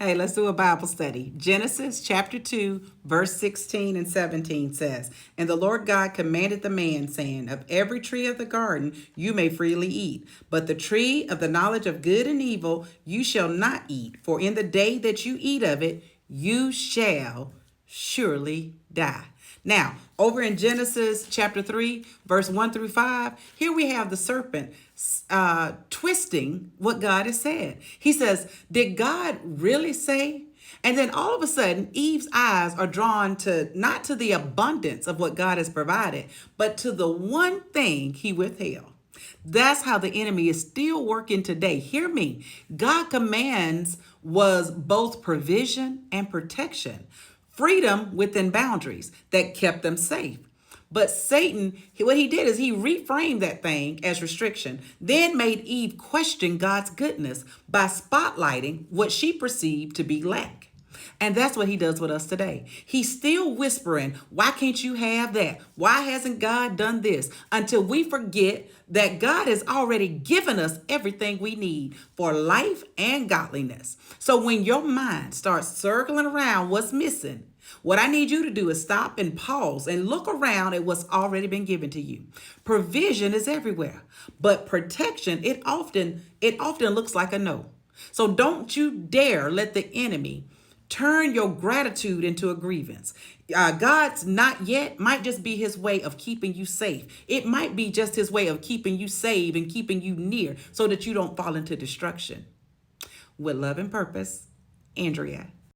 Hey, let's do a Bible study. Genesis chapter 2, verse 16 and 17 says, "And the Lord God commanded the man, saying, Of every tree of the garden you may freely eat, but the tree of the knowledge of good and evil you shall not eat, for in the day that you eat of it, you shall surely die." Now, over in Genesis chapter 3, verse 1 through 5, here we have the serpent twisting what God has said. He says, Did God really say? And then all of a sudden, Eve's eyes are drawn to not to the abundance of what God has provided, but to the one thing he withheld. That's how the enemy is still working today. Hear me. God commands was both provision and protection, freedom within boundaries that kept them safe. But Satan, what he did is he reframed that thing as restriction, then made Eve question God's goodness by spotlighting what she perceived to be lack. And that's what he does with us today. He's still whispering, why can't you have that? Why hasn't God done this? Until we forget that God has already given us everything we need for life and godliness. So when your mind starts circling around what's missing, what I need you to do is stop and pause and look around at what's already been given to you. Provision is everywhere, but protection, it often looks like a no. So don't you dare let the enemy turn your gratitude into a grievance. God's not yet might just be his way of keeping you safe. It might be just his way of keeping you safe and keeping you near so that you don't fall into destruction. With love and purpose, Andrea.